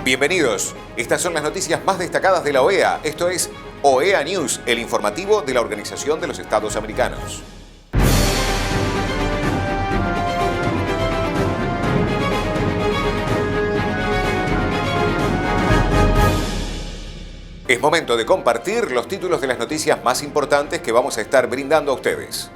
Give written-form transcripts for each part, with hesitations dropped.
Bienvenidos. Estas son las noticias más destacadas de la OEA. Esto es OEA News, el informativo de la Organización de los Estados Americanos. Es momento de compartir los títulos de las noticias más importantes que vamos a estar brindando a ustedes.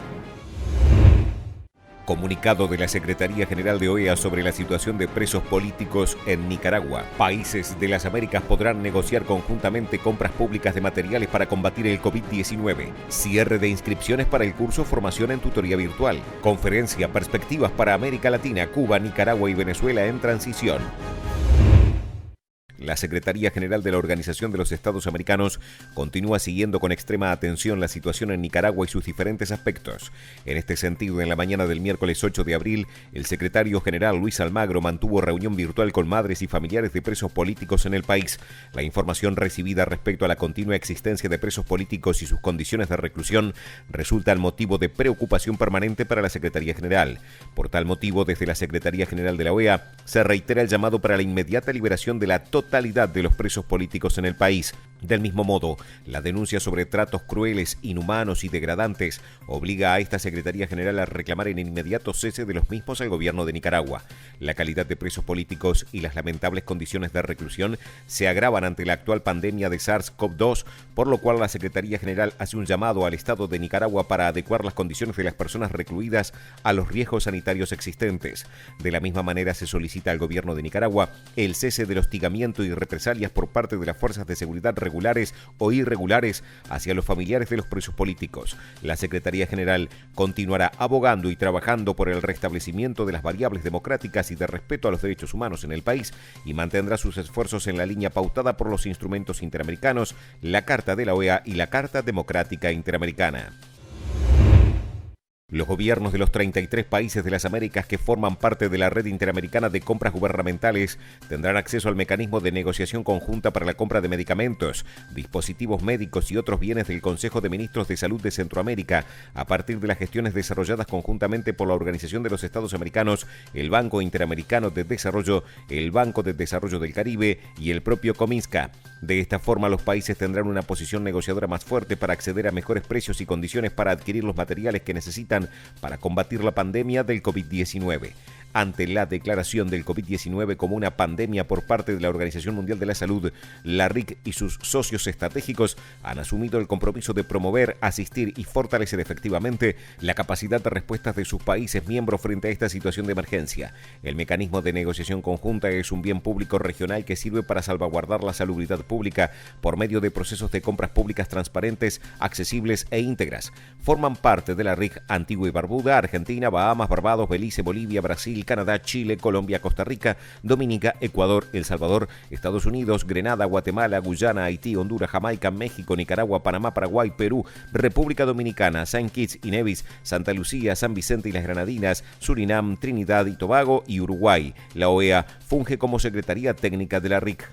Comunicado de la Secretaría General de OEA sobre la situación de presos políticos en Nicaragua. Países de las Américas podrán negociar conjuntamente compras públicas de materiales para combatir el COVID-19. Cierre de inscripciones para el curso Formación en Tutoría Virtual. Conferencia Perspectivas para América Latina, Cuba, Nicaragua y Venezuela en transición. La Secretaría General de la Organización de los Estados Americanos continúa siguiendo con extrema atención la situación en Nicaragua y sus diferentes aspectos. En este sentido, en la mañana del miércoles 8 de abril, el secretario general Luis Almagro mantuvo reunión virtual con madres y familiares de presos políticos en el país. La información recibida respecto a la continua existencia de presos políticos y sus condiciones de reclusión resultan motivo de preocupación permanente para la Secretaría General. Por tal motivo, desde la Secretaría General de la OEA, se reitera el llamado para la inmediata liberación de la totalidad de los presos políticos en el país. Del mismo modo, la denuncia sobre tratos crueles, inhumanos y degradantes obliga a esta Secretaría General a reclamar en inmediato cese de los mismos al gobierno de Nicaragua. La calidad de presos políticos y las lamentables condiciones de reclusión se agravan ante la actual pandemia de SARS-CoV-2, por lo cual la Secretaría General hace un llamado al Estado de Nicaragua para adecuar las condiciones de las personas recluidas a los riesgos sanitarios existentes. De la misma manera, se solicita al gobierno de Nicaragua el cese del hostigamiento y represalias por parte de las fuerzas de seguridad regulares o irregulares hacia los familiares de los presos políticos. La Secretaría General continuará abogando y trabajando por el restablecimiento de las variables democráticas y de respeto a los derechos humanos en el país y mantendrá sus esfuerzos en la línea pautada por los instrumentos interamericanos, la Carta de la OEA y la Carta Democrática Interamericana. Los gobiernos de los 33 países de las Américas que forman parte de la Red Interamericana de Compras Gubernamentales tendrán acceso al mecanismo de negociación conjunta para la compra de medicamentos, dispositivos médicos y otros bienes del Consejo de Ministros de Salud de Centroamérica a partir de las gestiones desarrolladas conjuntamente por la Organización de los Estados Americanos, el Banco Interamericano de Desarrollo, el Banco de Desarrollo del Caribe y el propio Cominska. De esta forma, los países tendrán una posición negociadora más fuerte para acceder a mejores precios y condiciones para adquirir los materiales que necesitan para combatir la pandemia del COVID-19. Ante la declaración del COVID-19 como una pandemia por parte de la Organización Mundial de la Salud, la RIC y sus socios estratégicos han asumido el compromiso de promover, asistir y fortalecer efectivamente la capacidad de respuestas de sus países miembros frente a esta situación de emergencia. El mecanismo de negociación conjunta es un bien público regional que sirve para salvaguardar la salubridad pública por medio de procesos de compras públicas transparentes, accesibles e íntegras. Forman parte de la RIC Antigua y Barbuda, Argentina, Bahamas, Barbados, Belice, Bolivia, Brasil, Canadá, Chile, Colombia, Costa Rica, Dominica, Ecuador, El Salvador, Estados Unidos, Grenada, Guatemala, Guyana, Haití, Honduras, Jamaica, México, Nicaragua, Panamá, Paraguay, Perú, República Dominicana, Saint Kitts y Nevis, Santa Lucía, San Vicente y las Granadinas, Surinam, Trinidad y Tobago y Uruguay. La OEA funge como Secretaría Técnica de la RIC.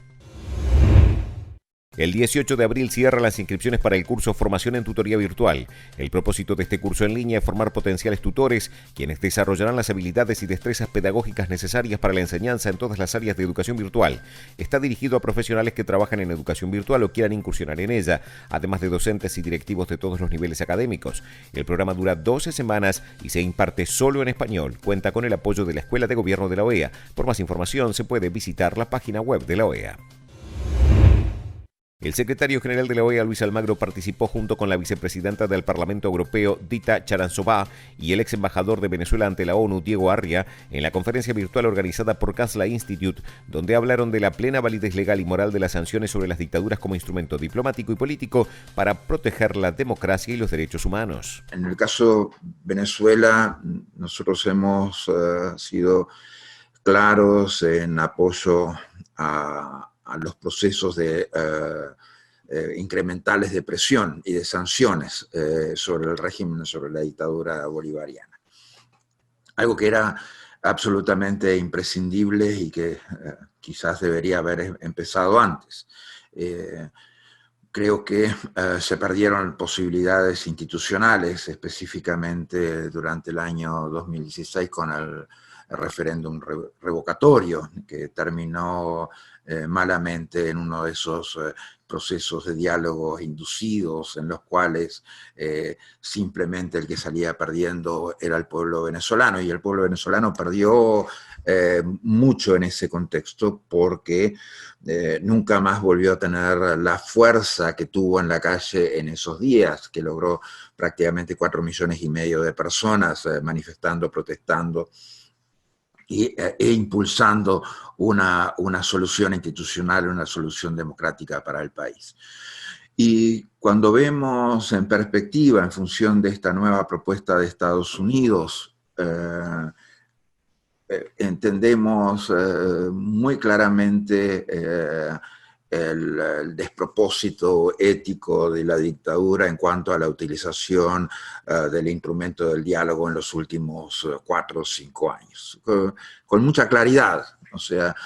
El 18 de abril cierra las inscripciones para el curso Formación en Tutoría Virtual. El propósito de este curso en línea es formar potenciales tutores, quienes desarrollarán las habilidades y destrezas pedagógicas necesarias para la enseñanza en todas las áreas de educación virtual. Está dirigido a profesionales que trabajan en educación virtual o quieran incursionar en ella, además de docentes y directivos de todos los niveles académicos. El programa dura 12 semanas y se imparte solo en español. Cuenta con el apoyo de la Escuela de Gobierno de la OEA. Por más información se puede visitar la página web de la OEA. El secretario general de la OEA, Luis Almagro, participó junto con la vicepresidenta del Parlamento Europeo, Dita Charanzová, y el ex embajador de Venezuela ante la ONU, Diego Arria, en la conferencia virtual organizada por Casla Institute, donde hablaron de la plena validez legal y moral de las sanciones sobre las dictaduras como instrumento diplomático y político para proteger la democracia y los derechos humanos. En el caso Venezuela, nosotros hemos sido claros en apoyo a los procesos de incrementales de presión y de sanciones sobre el régimen, sobre la dictadura bolivariana. Algo que era absolutamente imprescindible y que quizás debería haber empezado antes. Creo que se perdieron posibilidades institucionales, específicamente durante el año 2016 con el referéndum revocatorio, que terminó malamente en uno de esos procesos de diálogos inducidos en los cuales simplemente el que salía perdiendo era el pueblo venezolano, y el pueblo venezolano perdió mucho en ese contexto porque nunca más volvió a tener la fuerza que tuvo en la calle en esos días, que logró prácticamente 4,5 millones de personas manifestando, protestando e impulsando una solución institucional, una solución democrática para el país. Y cuando vemos en perspectiva, en función de esta nueva propuesta de Estados Unidos, entendemos muy claramente el despropósito ético de la dictadura en cuanto a la utilización del instrumento del diálogo en los últimos 4 o 5 años. Con mucha claridad, o sea,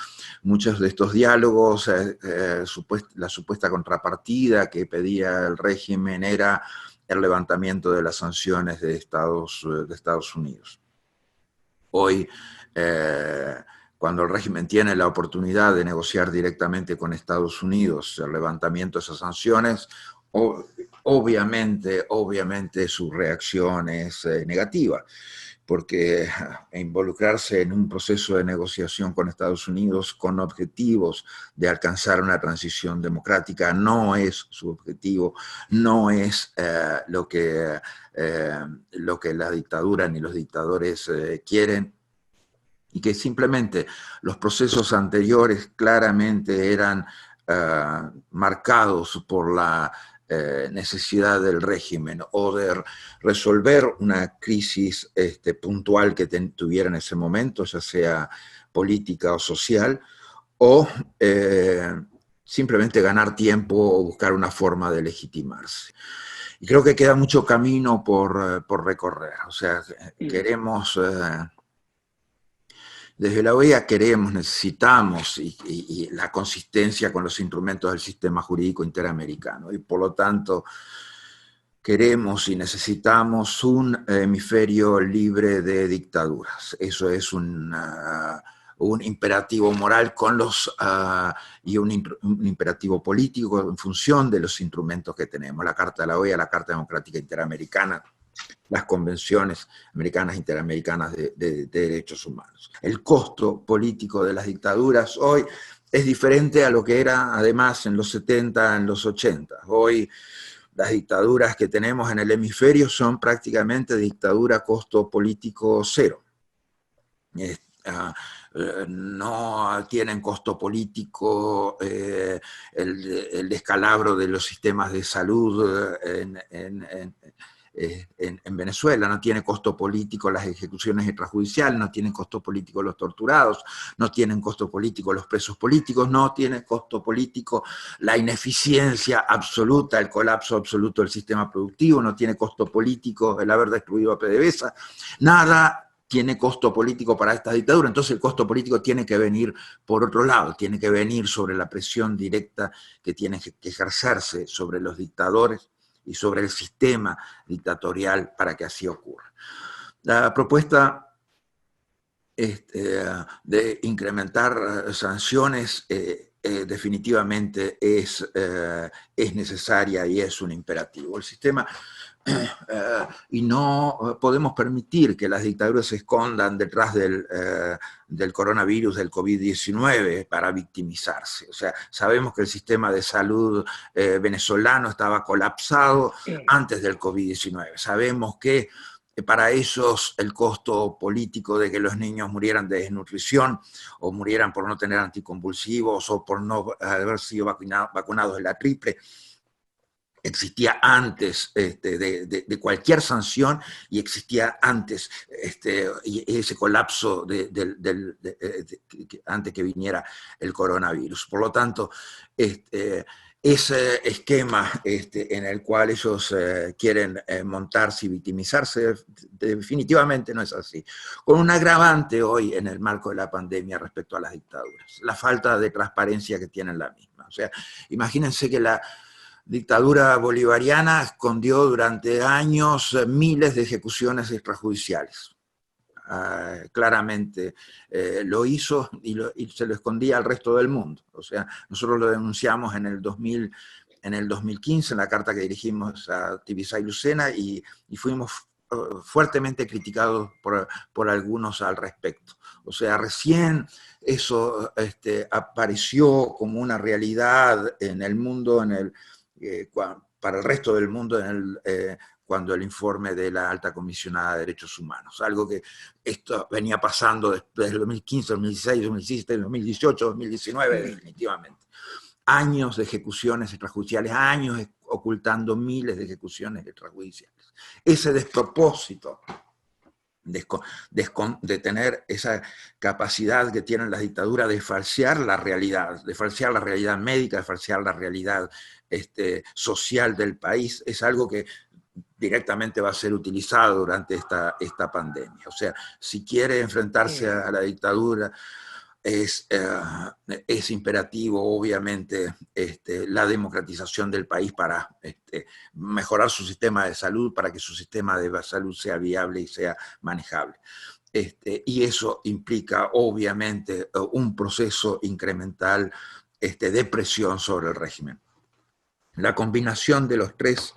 muchos de estos diálogos, la supuesta contrapartida que pedía el régimen era el levantamiento de las sanciones de Estados Unidos. Hoy, cuando el régimen tiene la oportunidad de negociar directamente con Estados Unidos el levantamiento de esas sanciones, obviamente su reacción es negativa, porque involucrarse en un proceso de negociación con Estados Unidos con objetivos de alcanzar una transición democrática no es su objetivo, no es lo que la dictadura ni los dictadores quieren, y que simplemente los procesos anteriores claramente eran marcados por la necesidad del régimen o de resolver una crisis puntual que tuviera en ese momento, ya sea política o social, o simplemente ganar tiempo o buscar una forma de legitimarse. Y creo que queda mucho camino por recorrer. O sea, queremos... Desde la OEA queremos, necesitamos y la consistencia con los instrumentos del sistema jurídico interamericano, y por lo tanto queremos y necesitamos un hemisferio libre de dictaduras. Eso es un imperativo moral y un imperativo político en función de los instrumentos que tenemos: la Carta de la OEA, la Carta Democrática Interamericana, las convenciones americanas, interamericanas de derechos humanos. El costo político de las dictaduras hoy es diferente a lo que era además en los 70, en los 80. Hoy las dictaduras que tenemos en el hemisferio son prácticamente dictadura costo político cero. No tienen costo político el descalabro de los sistemas de salud en Venezuela, no tiene costo político las ejecuciones extrajudiciales, no tienen costo político los torturados, no tienen costo político los presos políticos, no tiene costo político la ineficiencia absoluta, el colapso absoluto del sistema productivo, no tiene costo político el haber destruido a PDVSA, nada tiene costo político para esta dictadura. Entonces el costo político tiene que venir por otro lado, tiene que venir sobre la presión directa que tiene que ejercerse sobre los dictadores y sobre el sistema dictatorial para que así ocurra. La propuesta de incrementar sanciones definitivamente es necesaria y es un imperativo. El sistema, y no podemos permitir que las dictaduras se escondan detrás del coronavirus, del COVID-19, para victimizarse. O sea, sabemos que el sistema de salud venezolano estaba colapsado antes del COVID-19. Sabemos que para ellos el costo político de que los niños murieran de desnutrición o murieran por no tener anticonvulsivos o por no haber sido vacunados de la triple existía antes de cualquier sanción, y existía antes ese colapso antes que viniera el coronavirus. Por lo tanto, ese esquema en el cual ellos quieren montarse y victimizarse definitivamente no es así. Con un agravante hoy en el marco de la pandemia respecto a las dictaduras: la falta de transparencia que tienen la misma. O sea, imagínense que la dictadura bolivariana escondió durante años miles de ejecuciones extrajudiciales. claramente lo hizo y se lo escondía al resto del mundo. O sea, nosotros lo denunciamos en el 2015, en la carta que dirigimos a Tibisay Lucena, y fuimos fuertemente criticados por algunos al respecto. O sea, recién eso apareció como una realidad en el mundo, para el resto del mundo, cuando el informe de la Alta Comisionada de Derechos Humanos. Algo que esto venía pasando desde el 2015, 2016, 2017, 2018, 2019, definitivamente. Años de ejecuciones extrajudiciales, años ocultando miles de ejecuciones extrajudiciales. Ese despropósito de tener esa capacidad que tienen las dictaduras de falsear la realidad médica, de falsear la realidad social del país, es algo que directamente va a ser utilizado durante esta pandemia. O sea, si quiere enfrentarse a la dictadura, es imperativo, obviamente, la democratización del país para mejorar su sistema de salud, para que su sistema de salud sea viable y sea manejable. Y eso implica, obviamente, un proceso incremental de presión sobre el régimen. La combinación de los tres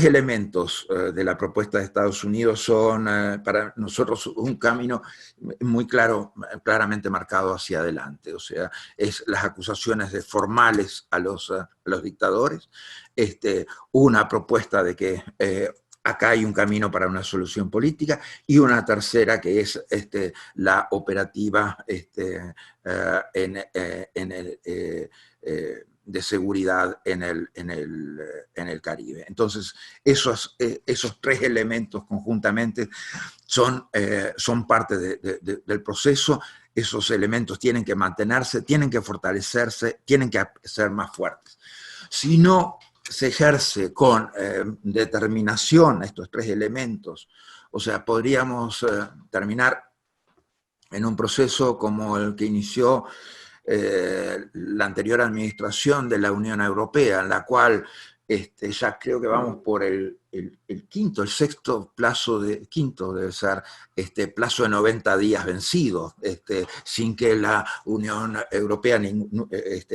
elementos de la propuesta de Estados Unidos son para nosotros un camino muy claramente marcado hacia adelante. O sea, es las acusaciones formales a los dictadores, una propuesta de que acá hay un camino para una solución política, y una tercera que es la operativa de seguridad en el Caribe. Entonces, esos tres elementos conjuntamente son parte del proceso. Esos elementos tienen que mantenerse, tienen que fortalecerse, tienen que ser más fuertes. Si no se ejerce con determinación estos tres elementos, o sea, podríamos terminar en un proceso como el que inició la anterior administración de la Unión Europea, en la cual ya creo que vamos por el sexto plazo, quinto debe ser, plazo de 90 días vencidos, sin que la Unión Europea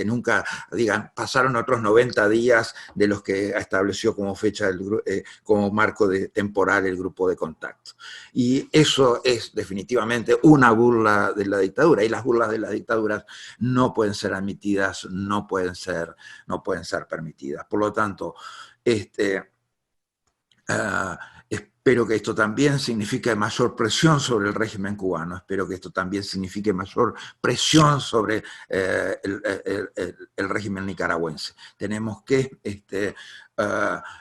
nunca digan, pasaron otros 90 días de los que estableció como fecha, como marco temporal el grupo de contacto. Y eso es definitivamente una burla de la dictadura, y las burlas de las dictaduras no pueden ser admitidas, no pueden ser permitidas. Por lo tanto, espero que esto también signifique mayor presión sobre el régimen cubano, espero que esto también signifique mayor presión sobre el régimen nicaragüense. Tenemos que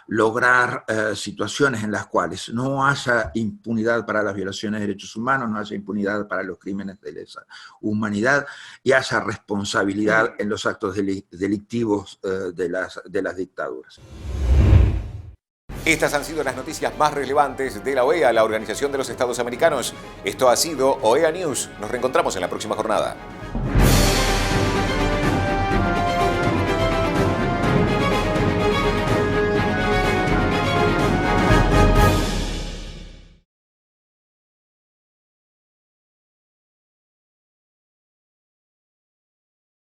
lograr situaciones en las cuales no haya impunidad para las violaciones de derechos humanos, no haya impunidad para los crímenes de lesa humanidad, y haya responsabilidad en los actos delictivos de las dictaduras. Estas han sido las noticias más relevantes de la OEA, la Organización de los Estados Americanos. Esto ha sido OEA News. Nos reencontramos en la próxima jornada.